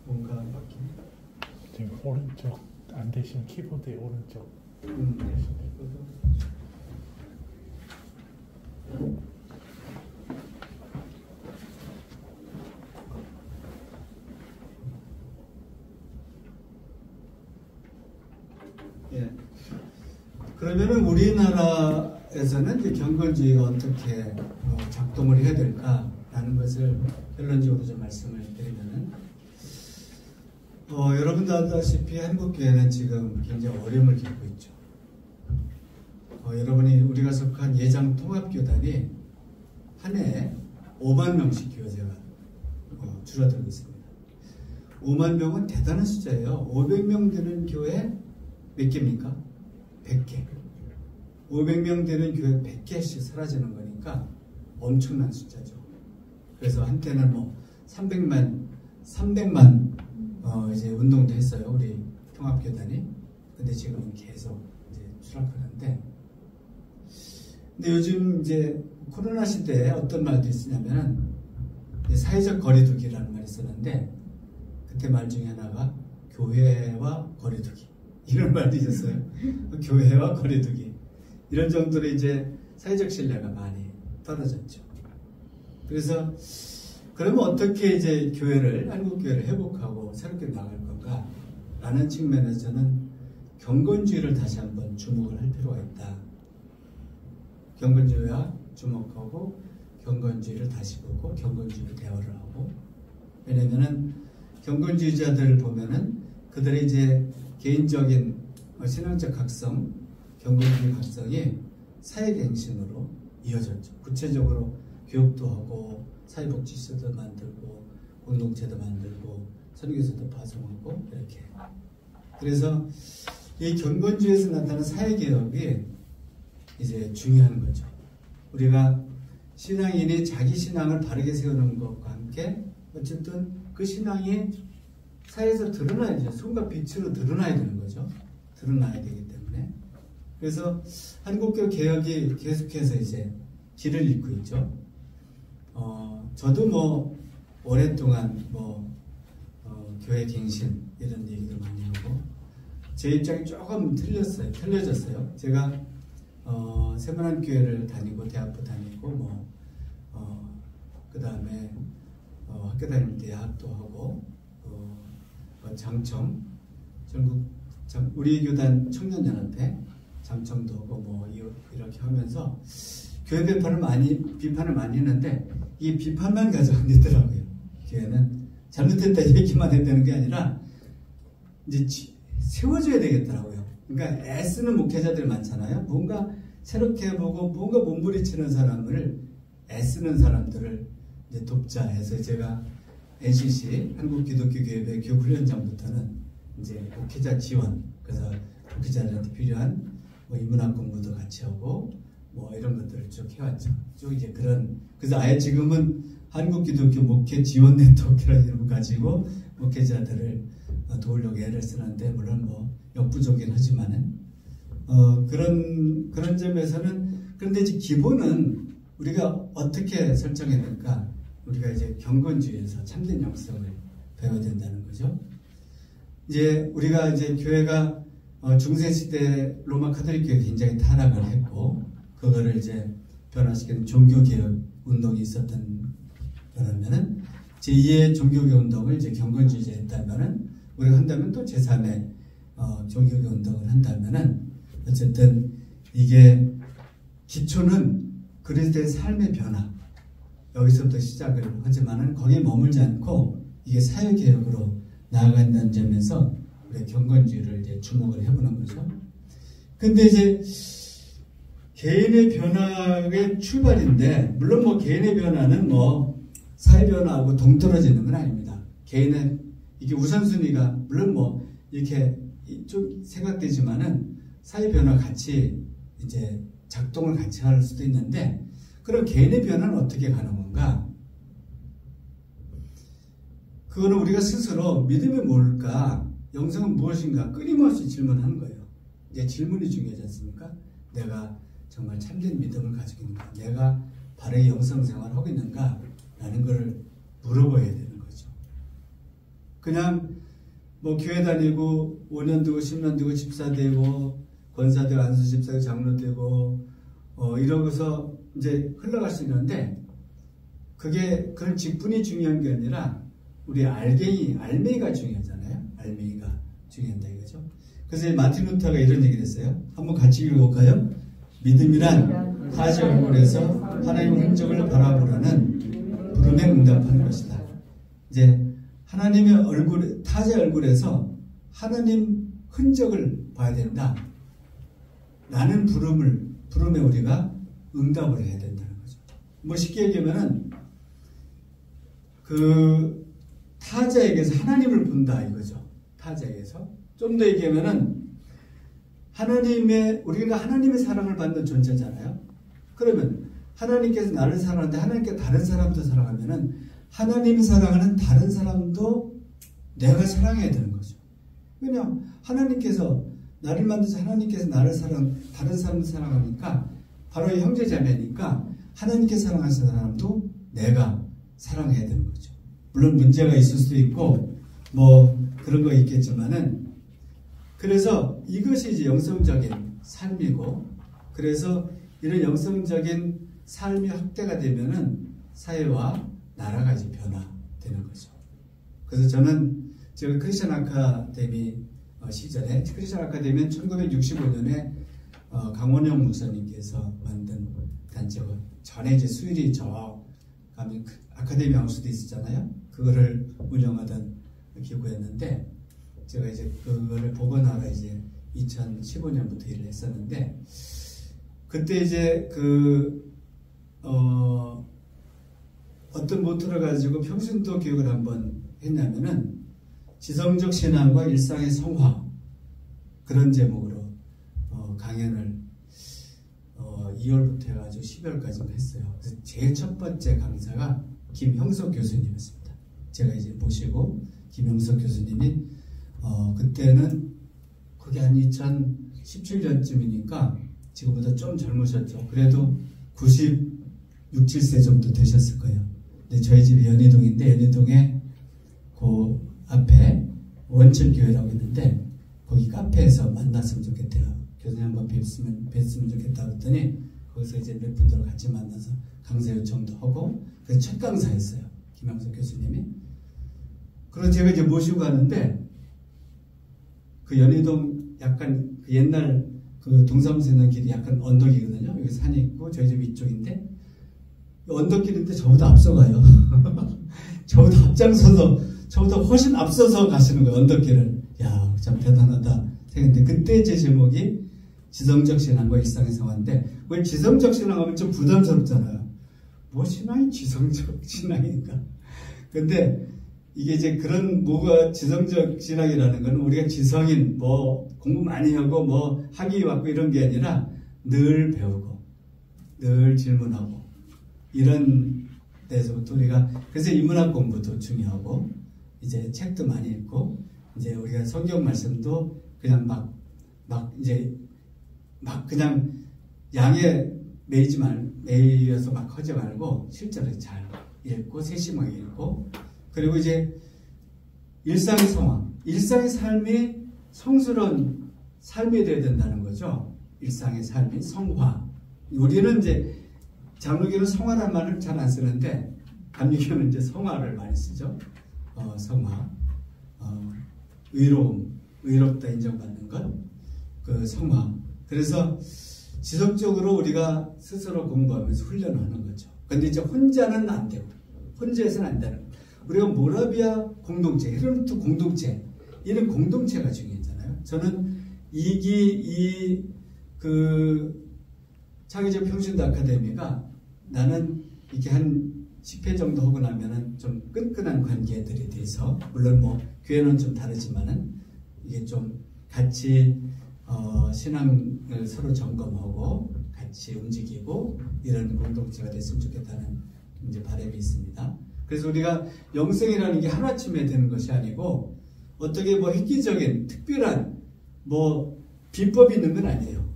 뭔가 바뀝니다. 지금 오른쪽 안 되신 키보드의 오른쪽 예. 그러면은 우리나라에서는 이제 경건주의가 어떻게 작동을 해야 될까라는 것을 결론적으로 좀 말씀을 드리면은, 여러분도 알다시피 한국교회는 지금 굉장히 어려움을 겪고 있죠. 여러분이 우리가 속한 예장 통합교단이 한 해에 5만 명씩 교회가 줄어들고 있습니다. 5만 명은 대단한 숫자예요. 500명 되는 교회 몇 개입니까? 100개. 500명 되는 교회 100개씩 사라지는 거니까 엄청난 숫자죠. 그래서 한때는 뭐 300만 이제 운동도 했어요. 우리 통합교단이. 근데 지금은 계속 이제 추락하는데, 근데 요즘 이제 코로나 시대에 어떤 말도 있으냐면은 사회적 거리두기라는 말이 있었는데, 그때 말 중에 하나가 교회와 거리두기, 이런 말도 있었어요. 교회와 거리두기. 이런 정도로 이제 사회적 신뢰가 많이 떨어졌죠. 그래서 그러면 어떻게 이제 한국 교회를 회복하고 새롭게 나갈 건가? 라는 측면에서 저는 경건주의를 다시 한번 주목을 할 필요가 있다. 경건주의와 주목하고 경건주의를 다시 보고 경건주의를 대화를 하고, 왜냐면은 경건주의자들을 보면은 그들의 이제 개인적인 신앙적 각성, 경건주의 각성이 사회갱신으로 이어졌죠. 구체적으로 교육도 하고 사회복지시설도 만들고 공동체도 만들고 선교사도 파송하고 이렇게. 그래서 이 경건주의에서 나타나는 사회개혁이 이제 중요한 거죠. 우리가 신앙인이 자기 신앙을 바르게 세우는 것과 함께 어쨌든 그 신앙이 사회에서 드러나야죠. 손과 빛으로 드러나야 되는 거죠. 드러나야 되기 때문에. 그래서 한국교 개혁이 계속해서 이제 길을 잇고 있죠. 저도 뭐 오랫동안 교회 갱신 이런 얘기를 많이 하고, 제 입장이 조금 틀려졌어요. 제가 세문안 교회를 다니고 대학도 다니고 그 다음에 학교 다닐 때 학도 하고 장청 전국 우리 교단 청년연합회 장청도 오고 뭐 이렇게 하면서 교회 비판을 많이 했는데 이 비판만 가지고 안 되더라고요. 교회는 잘못됐다 얘기만 해야 되는 게 아니라 이제 세워줘야 되겠더라고요. 그러니까 애쓰는 목회자들 많잖아요. 뭔가 새롭게 보고 뭔가 몸부리치는 사람을 애쓰는 사람들을 이제 돕자 해서 제가 NCC 한국기독교교회의 교육훈련장부터는 이제 목회자 지원, 그래서 목회자들한테 필요한 뭐 인문학 공부도 같이 하고 뭐 이런 것들을 쭉 해왔죠. 쭉 이제 그래서 아예 지금은 한국기독교 목회 지원 네트워크라는 이름을 가지고 목회자들을 도우려고 애를 쓰는데 물론 뭐 역부족이긴 하지만은 그런 점에서는 그런데 이제 기본은 우리가 어떻게 설정해야 될까? 우리가 이제 경건주의에서 참된 영성을 배워야 된다는 거죠. 이제 우리가 이제 교회가 중세시대 로마 카톨릭 교회 굉장히 타락을 했고 그거를 이제 변화시키는 종교개혁 운동이 있었던 거라면은 제2의 종교개혁 운동을 이제 경건주의자 했다면은 우리가 한다면 또 제3의 종교개혁 운동을 한다면은 어쨌든 이게 기초는 그리스도의 삶의 변화 여기서부터 시작을 하지만은 거기에 머물지 않고 이게 사회개혁으로 나아간다는 점에서 우리가 경건주의를 이제 주목을 해보는 거죠. 근데 이제 개인의 변화의 출발인데 물론 뭐 개인의 변화는 뭐 사회 변화하고 동떨어지는 건 아닙니다. 개인의 이게 우선순위가 물론 뭐 이렇게 좀 생각되지만은 사회 변화 같이 이제 작동을 같이 할 수도 있는데 그럼 개인의 변화는 어떻게 가는 건가? 그거는 우리가 스스로 믿음이 뭘까? 영성은 무엇인가? 끊임없이 질문하는 거예요. 이제 질문이 중요하지 않습니까? 내가 정말 참된 믿음을 가지고 있는가? 내가 바르게 영성 생활을 하고 있는가? 라는 걸 물어봐야 되는 거죠. 그냥 뭐 교회 다니고 5년 되고 10년 되고 집사 되고 권사 되고 안수 집사 되고 장로 되고 이러고서 이제 흘러갈 수 있는데 그런 직분이 중요한 게 아니라 우리 알맹이가 중요하잖아요. 알맹이가 중요하다 이거죠. 그래서 마틴 루터가 이런 얘기를 했어요. 한번 같이 읽어볼까요? 믿음이란 타자 얼굴에서 하나님의 흔적을 바라보라는 부름에 응답하는 것이다. 이제 하나님의 얼굴, 타자 얼굴에서 하나님 흔적을 봐야 된다. 라는 부름에 우리가 응답을 해야 된다는 거죠. 뭐 쉽게 얘기하면은 그 타자에게서 하나님을 본다 이거죠. 타자에게서 좀 더 얘기하면은 우리가 하나님의 사랑을 받는 존재잖아요. 그러면 하나님께서 나를 사랑하는데 하나님께 다른 사람도 사랑하면은 하나님이 사랑하는 다른 사람도 내가 사랑해야 되는 거죠. 왜냐하면 하나님께서 나를 만드셔 하나님께서 다른 사람도 사랑하니까 바로 형제자매니까 하나님께 사랑하시는 사람도 내가 사랑해야 되는 거죠. 물론 문제가 있을 수도 있고 뭐 그런 거 있겠지만은 그래서 이것이 이제 영성적인 삶이고 그래서 이런 영성적인 삶이 확대가 되면은 사회와 나라가 이제 변화되는 거죠. 그래서 제가 크리스천 아카데미 시절에 크리스천 아카데미는 1965년에 강원영 목사님께서 만든 단체고 전에 이제 수일이 저 가면 아카데미 하우스도 있었잖아요. 그거를 운영하던 기구였는데 제가 이제 그거를 복원하러 이제 2015년부터 일을 했었는데 그때 이제 어떤 모토를 가지고 평신도 교육을 한번 했냐면은 지성적 신앙과 일상의 성화 그런 제목으로 강연을 2월부터 해가지고 12월까지 했어요. 그래서 제일 첫 번째 강사가 김형석 교수님이었습니다. 제가 이제 모시고 김형석 교수님이 그때는 그게 한 2017년쯤이니까 지금보다 좀 젊으셨죠. 그래도 96, 7세 정도 되셨을 거예요. 근데 저희 집이 연희동인데 연희동에 그 앞에 원철교회라고 있는데 거기 카페에서 만났으면 좋겠대요. 교수님 한번 뵀으면 좋겠다 그랬더니 거기서 이제 몇 분들 같이 만나서 강사 요청도 하고 그래서 첫 강사였어요. 김형석 교수님이. 그래서 제가 이제 모시고 가는데 그 연희동 약간 그 옛날 그 그 동사무소 있는 길이 약간 언덕이거든요. 여기 산이 있고 저희 집 위쪽인데 언덕길인데 저보다 앞서가요. 저보다 앞장서서 저보다 훨씬 앞서서 가시는 거예요. 언덕길을. 야, 참 대단하다 생각했는데 그때 제 제목이 지성적 신앙과 일상의 생활인데 왜 지성적 신앙하면 좀 부담스럽잖아요. 뭐 신앙이 지성적 신앙인가? 근데 이게 이제 그런 뭐가 지성적 신앙이라는 건 우리가 지성인 뭐 공부 많이 하고 뭐 학위 받고 이런 게 아니라 늘 배우고 늘 질문하고 이런 데서부터 우리가 그래서 인문학 공부도 중요하고 이제 책도 많이 읽고 이제 우리가 성경 말씀도 그냥 막 그냥 양에 매여서 막 하지 말고 실제로 잘 읽고 세심하게 읽고 그리고 이제 일상의 상황, 일상의 삶이 성스러운 삶이 되어야 된다는 거죠. 일상의 삶이 성화. 우리는 이제 장로교는 성화라는 말을 잘 안 쓰는데 감리교는 이제 성화를 많이 쓰죠. 성화, 의롭다 인정받는 것, 그 성화. 그래서 지속적으로 우리가 스스로 공부하면서 훈련을 하는 거죠. 근데 이제 혼자는 안 되고, 혼자해서는 안 되는 거예요. 우리가 모라비아 공동체, 헤르누트 공동체, 이런 공동체가 중요했잖아요. 저는 창의적 평신도 아카데미가 나는 이렇게 한 10회 정도 하고 나면은 좀 끈끈한 관계들에 대해서, 물론 뭐 교회는 좀 다르지만은 이게 좀 같이 신앙을 서로 점검하고 같이 움직이고 이런 공동체가 됐으면 좋겠다는 이제 바람이 있습니다. 그래서 우리가 영성이라는 게 하루아침에 되는 것이 아니고 어떻게 뭐 획기적인 특별한 뭐 비법이 있는 건 아니에요.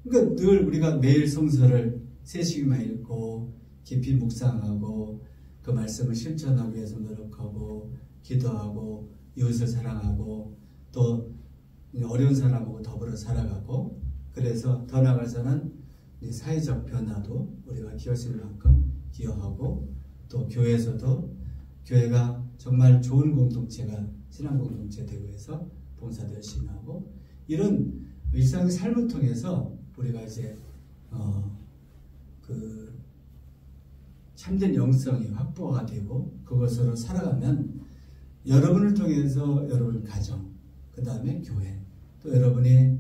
그러니까 늘 우리가 매일 성서를 3시간 읽고 깊이 묵상하고 그 말씀을 실천하기 위해서 노력하고 기도하고 이웃을 사랑하고 또 어려운 사람하고 더불어 살아가고 그래서 더 나아가서는 사회적 변화도 우리가 기여할 수 있는 만큼 기여하고 또 교회에서도 교회가 정말 좋은 공동체가 신앙 공동체 되기 위해서 봉사도 열심히 하고 이런 일상의 삶을 통해서 우리가 이제 그 참된 영성이 확보가 되고 그것으로 살아가면 여러분을 통해서 여러분 가정 그 다음에 교회 또 여러분이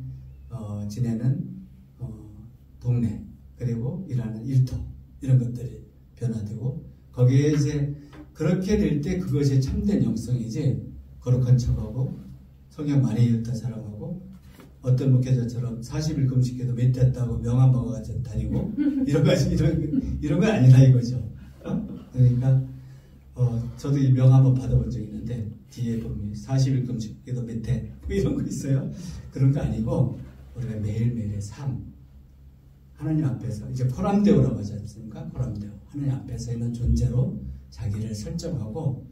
지내는 동네 그리고 일하는 일터 이런 것들이 변화되고 거기에 이제 그렇게 될 때 그것이 참된 영성이지 거룩한 척하고 성경 많이 읽던 사람하고 어떤 목회자처럼 40일 금식해도 몇 됐다고 명함 먹어가지고 다니고 이런 건 아니다 이거죠. 그러니까 저도 이 명함 한번 받아본 적이 있는데 뒤에 보면 40일 금식해도 몇 대 이런 거 있어요. 그런 거 아니고 우리가 매일매일의 삶 하나님 앞에서 이제 코람데오라고 하지 않습니까? 코람데오 하나님 앞에서 있는 존재로 자기를 설정하고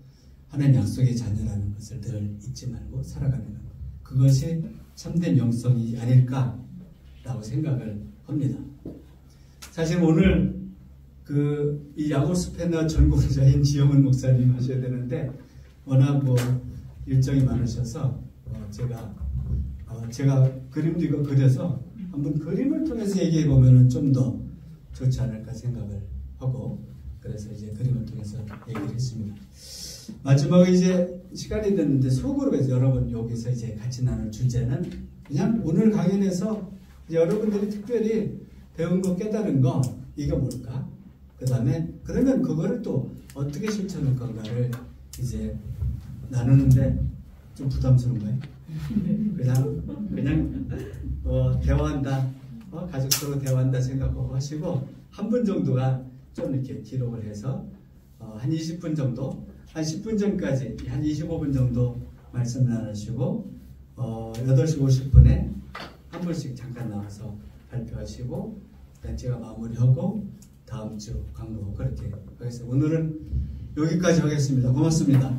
하나님 약속의 자녀라는 것을 늘 잊지 말고 살아가는 것. 그것이 참된 영성이 아닐까라고 생각을 합니다. 사실 오늘 이 야곱 스페너 전공자인 지영은 목사님 하셔야 되는데 워낙 뭐 일정이 많으셔서 제가 그림도 이거 그려서 한번 그림을 통해서 얘기해 보면은 좀 더 좋지 않을까 생각을 하고 그래서 이제 그림을 통해서 얘기를 했습니다. 마지막에 이제 시간이 됐는데 속으로 해서 여러분 여기서 이제 같이 나눌 주제는 그냥 오늘 강연에서 여러분들이 특별히 배운 거 깨달은 거 이게 뭘까? 그 다음에 그러면 그거를 또 어떻게 실천할 건가를 이제 나누는데 좀 부담스러운가요? 그냥 대화한다, 가족 서로 대화한다 생각하고 하시고 한 분 정도가 좀 이렇게 기록을 해서 한 20분 정도, 한 10분 전까지 한 25분 정도 말씀 나누시고 8시 50분에 한 분씩 잠깐 나와서 발표하시고 제가 마무리하고 다음 주 광고 그렇게 하겠습니다. 오늘은 여기까지 하겠습니다. 고맙습니다.